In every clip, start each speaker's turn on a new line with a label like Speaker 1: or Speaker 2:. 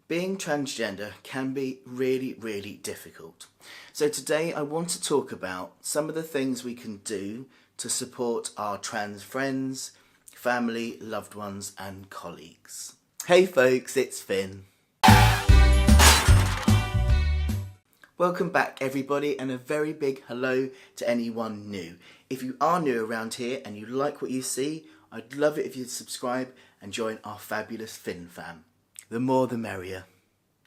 Speaker 1: Being transgender can be really difficult. So today I want to talk about some of the things we can do to support our trans friends, family, loved ones and colleagues. Hey folks, it's Finn. Welcome back everybody, and a very big hello to anyone new. If you are new around here and you like what you see, I'd love it if you'd subscribe and join our fabulous Finn fam. The more the merrier.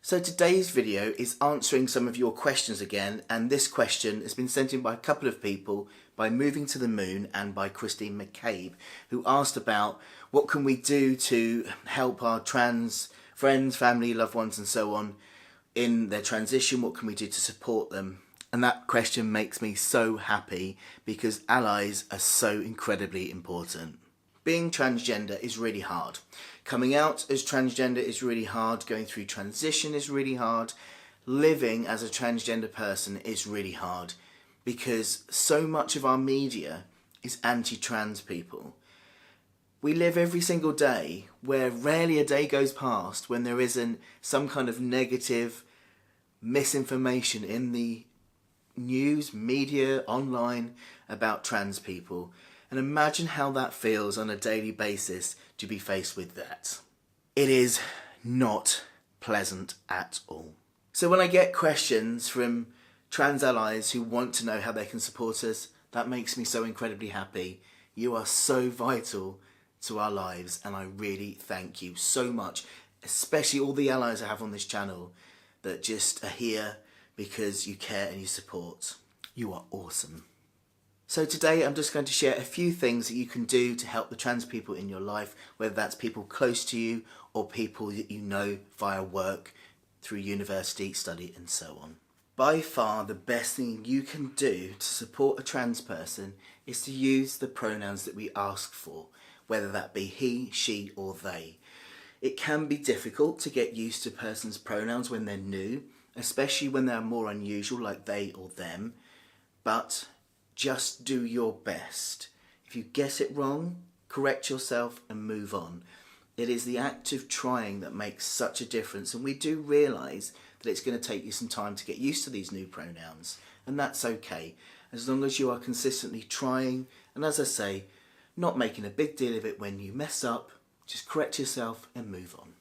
Speaker 1: So today's video is answering some of your questions again, and this question has been sent in by a couple of people, by Moving to the Moon and by Christine McCabe, who asked about what can we do to help our trans friends, family, loved ones and so on in their transition. What can we do to support them? And that question makes me so happy because allies are so incredibly important. Being transgender is really hard. Coming out as transgender is really hard. Going through transition is really hard. Living as a transgender person is really hard because so much of our media is anti-trans people. We live every single day where rarely a day goes past when there isn't some kind of negative misinformation in the news, media, online about trans people. And imagine how that feels on a daily basis to be faced with that. It is not pleasant at all. So when I get questions from trans allies who want to know how they can support us, that makes me so incredibly happy. You are so vital to our lives and I really thank you so much, especially all the allies I have on this channel that just are here because you care and you support. You are awesome. So today I'm just going to share a few things that you can do to help the trans people in your life, whether that's people close to you or people that you know via work, through university, study and so on. By far the best thing you can do to support a trans person is to use the pronouns that we ask for, whether that be he, she or they. It can be difficult to get used to a person's pronouns when they're new, especially when they're more unusual like they or them, but just do your best. If you get it wrong, correct yourself and move on. It is the act of trying that makes such a difference, and we do realise that it's going to take you some time to get used to these new pronouns, and that's okay, as long as you are consistently trying, and as I say, not making a big deal of it when you mess up. Just correct yourself and move on.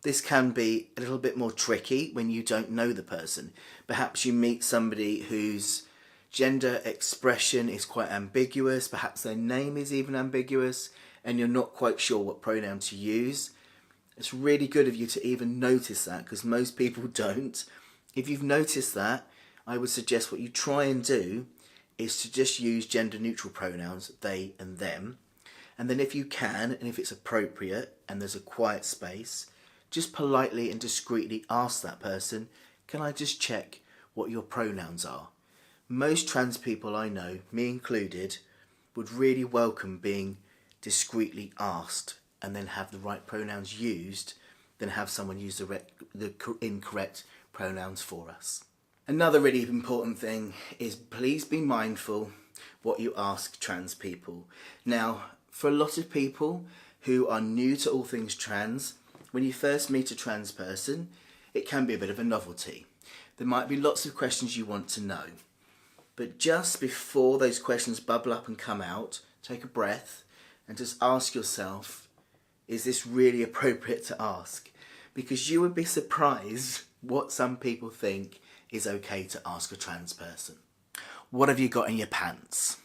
Speaker 1: This can be a little bit more tricky when you don't know the person. Perhaps you meet somebody whose gender expression is quite ambiguous, perhaps their name is even ambiguous, and you're not quite sure what pronoun to use. It's really good of you to even notice that, because most people don't. If you've noticed that, I would suggest what you try and do is to just use gender neutral pronouns, they and them. And then if you can, and if it's appropriate and there's a quiet space, just politely and discreetly ask that person, can I just check what your pronouns are? Most trans people I know, me included, would really welcome being discreetly asked and then have the right pronouns used, than have someone use the incorrect pronouns for us. Another really important thing is please be mindful what you ask trans people. Now, for a lot of people who are new to all things trans, when you first meet a trans person, it can be a bit of a novelty. There might be lots of questions you want to know. But just before those questions bubble up and come out, take a breath and just ask yourself, is this really appropriate to ask? Because you would be surprised what some people think is okay to ask a trans person. What have you got in your pants?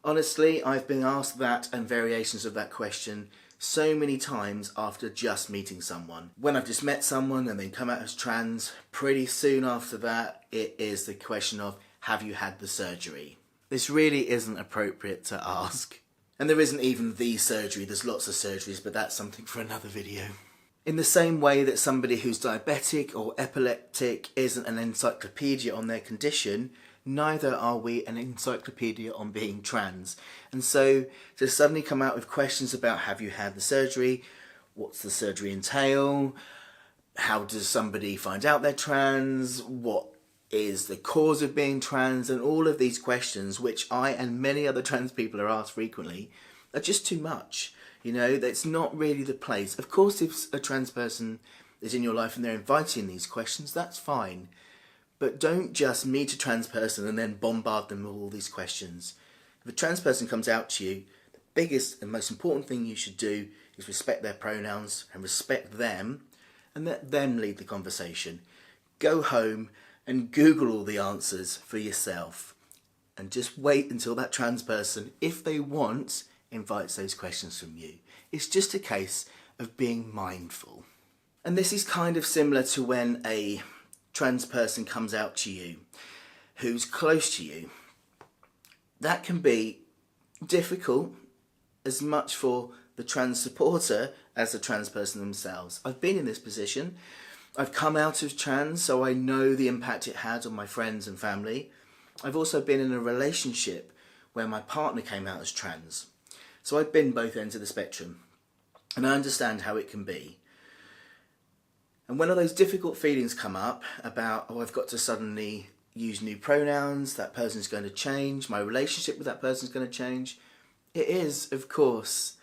Speaker 1: Honestly, I've been asked that and variations of that question so many times after just meeting someone. When I've just met someone and then come out as trans, pretty soon after that, it is the question of, have you had the surgery? This really isn't appropriate to ask. And there isn't even the surgery, there's lots of surgeries, but that's something for another video. In the same way that somebody who's diabetic or epileptic isn't an encyclopedia on their condition, neither are we an encyclopedia on being trans. And so to suddenly come out with questions about, have you had the surgery? What's the surgery entail? How does somebody find out they're trans? What is the cause of being trans? And all of these questions, which I and many other trans people are asked frequently, are just too much. You know, that's not really the place. Of course, if a trans person is in your life and they're inviting these questions, that's fine. But don't just meet a trans person and then bombard them with all these questions. If a trans person comes out to you, the biggest and most important thing you should do is respect their pronouns and respect them and let them lead the conversation. Go home and Google all the answers for yourself and just wait until that trans person, if they want, invites those questions from you. It's just a case of being mindful. And this is kind of similar to when a trans person comes out to you who's close to you. That can be difficult as much for the trans supporter as the trans person themselves. I've been in this position. I've come out as trans, so I know the impact it had on my friends and family. I've also been in a relationship where my partner came out as trans. So I've been both ends of the spectrum, and I understand how it can be. And when all those difficult feelings come up about, oh, I've got to suddenly use new pronouns, that person's going to change, my relationship with that person's going to change, it is, of course,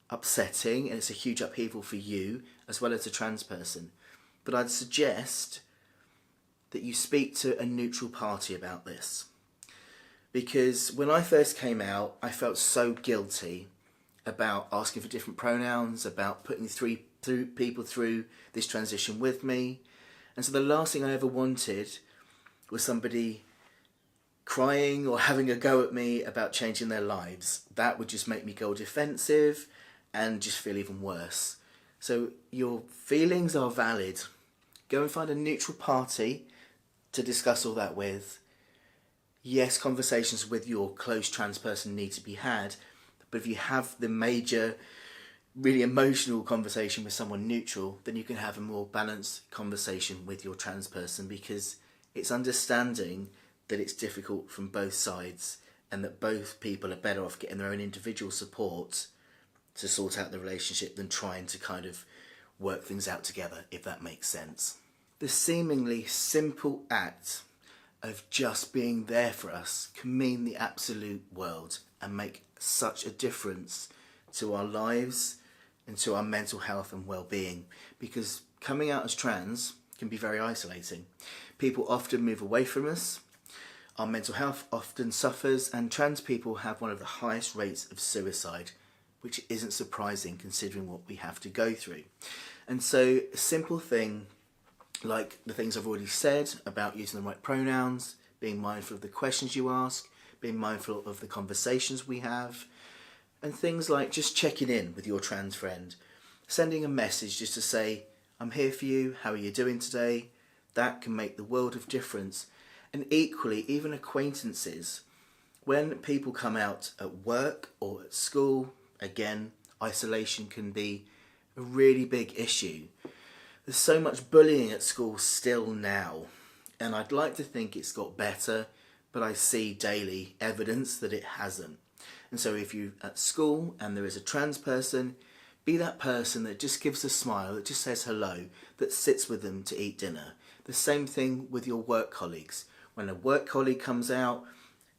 Speaker 1: upsetting, and it's a huge upheaval for you as well as a trans person. But I'd suggest that you speak to a neutral party about this. Because when I first came out, I felt so guilty about asking for different pronouns, about putting people through this transition with me. And so the last thing I ever wanted was somebody crying or having a go at me about changing their lives. That would just make me go defensive and just feel even worse. So your feelings are valid. Go and find a neutral party to discuss all that with. Yes, conversations with your close trans person need to be had, but if you have the major, really emotional conversation with someone neutral, then you can have a more balanced conversation with your trans person, because it's understanding that it's difficult from both sides and that both people are better off getting their own individual support to sort out the relationship than trying to kind of work things out together, if that makes sense. The seemingly simple act of just being there for us can mean the absolute world and make such a difference to our lives and to our mental health and well-being, because coming out as trans can be very isolating. People often move away from us, our mental health often suffers, and trans people have one of the highest rates of suicide, which isn't surprising considering what we have to go through. And so a simple thing like the things I've already said about using the right pronouns, being mindful of the questions you ask, being mindful of the conversations we have, and things like just checking in with your trans friend, sending a message just to say, I'm here for you, how are you doing today? That can make the world of difference. And equally, even acquaintances, when people come out at work or at school, again, isolation can be a really big issue. There's so much bullying at school still now, and I'd like to think it's got better, but I see daily evidence that it hasn't. And so if you're at school and there is a trans person, be that person that just gives a smile, that just says hello, that sits with them to eat dinner. The same thing with your work colleagues. When a work colleague comes out,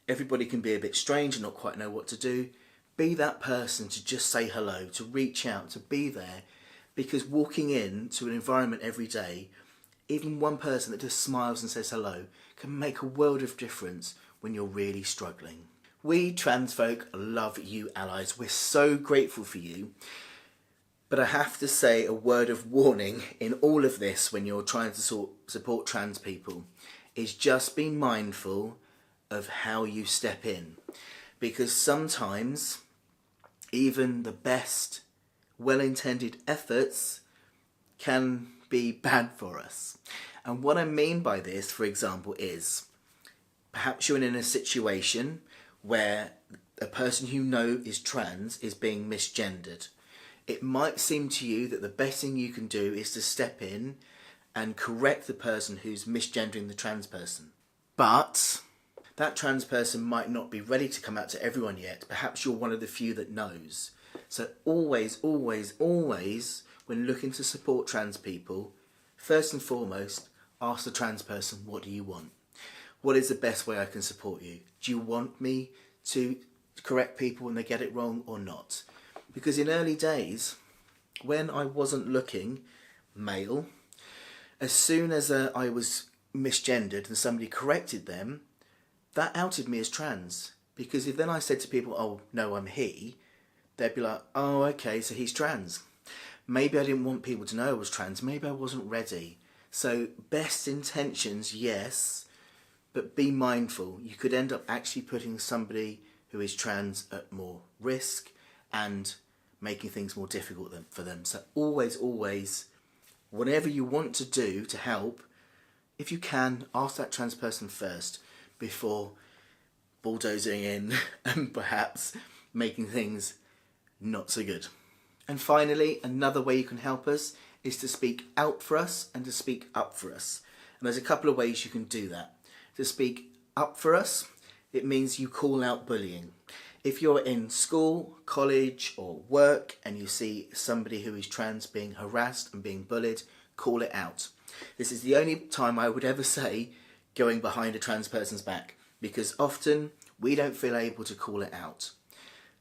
Speaker 1: everybody can be a bit strange and not quite know what to do. Be that person to just say hello, to reach out, to be there, because walking into an environment every day, even one person that just smiles and says hello can make a world of difference when you're really struggling. We trans folk love you allies. We're so grateful for you. But I have to say a word of warning in all of this when you're trying to support trans people is just be mindful of how you step in. Because sometimes even the best well-intended efforts can be bad for us. And what I mean by this, for example, is perhaps you're in a situation where a person you know is trans is being misgendered. It might seem to you that the best thing you can do is to step in and correct the person who's misgendering the trans person. But that trans person might not be ready to come out to everyone yet. Perhaps you're one of the few that knows. So always, always, always, when looking to support trans people, first and foremost, ask the trans person, what do you want? What is the best way I can support you? Do you want me to correct people when they get it wrong or not? Because in early days, when I wasn't looking male, As soon as I was misgendered and somebody corrected them, that outed me as trans. Because if then I said to people, oh no, I'm he, they'd be like, oh okay, so he's trans. Maybe I didn't want people to know I was trans, maybe I wasn't ready. So best intentions, yes, but be mindful. You could end up actually putting somebody who is trans at more risk and making things more difficult for them. So always, whatever you want to do to help, if you can, ask that trans person first before bulldozing in and perhaps making things not so good. And finally, another way you can help us is to speak out for us and to speak up for us. And there's a couple of ways you can do that. To speak up for us, it means you call out bullying. If you're in school, college or work and you see somebody who is trans being harassed and being bullied, call it out. This is the only time I would ever say going behind a trans person's back, because often we don't feel able to call it out.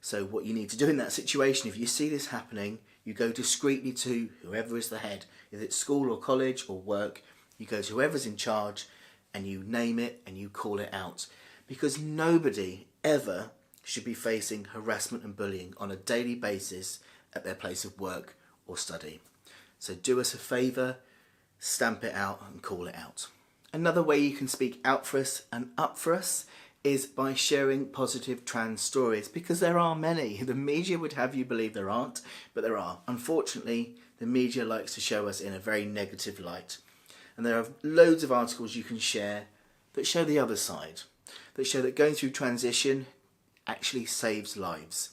Speaker 1: So what you need to do in that situation, if you see this happening, you go discreetly to whoever is the head. If it's school or college or work, you go to whoever's in charge and you name it and you call it out. Because nobody ever should be facing harassment and bullying on a daily basis at their place of work or study. So do us a favour, stamp it out and call it out. Another way you can speak out for us and up for us is by sharing positive trans stories, because there are many. The media would have you believe there aren't, but there are. Unfortunately, the media likes to show us in a very negative light. And there are loads of articles you can share that show the other side, that show that going through transition actually saves lives.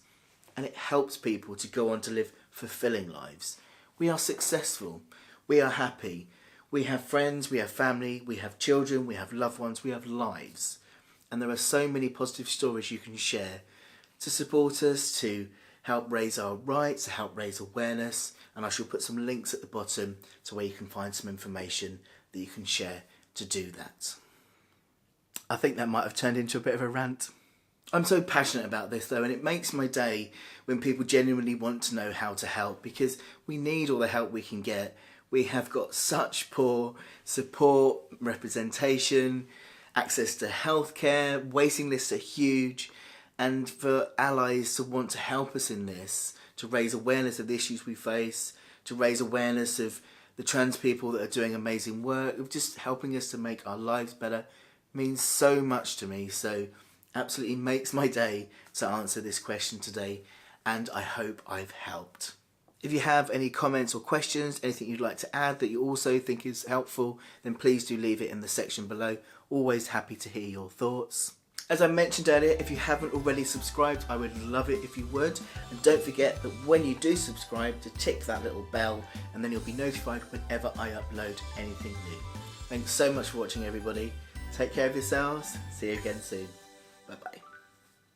Speaker 1: And it helps people to go on to live fulfilling lives. We are successful. We are happy. We have friends, we have family, we have children, we have loved ones, we have lives. And there are so many positive stories you can share to support us, to help raise our rights, to help raise awareness. And I shall put some links at the bottom to where you can find some information that you can share to do that. I think that might have turned into a bit of a rant. I'm so passionate about this though, and it makes my day when people genuinely want to know how to help, because we need all the help we can get. We have got such poor support, representation, access to healthcare, waiting lists are huge, and for allies to want to help us in this, to raise awareness of the issues we face, to raise awareness of the trans people that are doing amazing work, of just helping us to make our lives better, means so much to me. So absolutely makes my day to answer this question today, and I hope I've helped. If you have any comments or questions, anything you'd like to add that you also think is helpful, then please do leave it in the section below. Always happy to hear your thoughts. As I mentioned earlier, if you haven't already subscribed, I would love it if you would. And don't forget that when you do subscribe, to tick that little bell, and then you'll be notified whenever I upload anything new. Thanks so much for watching, everybody. Take care of yourselves. See you again soon.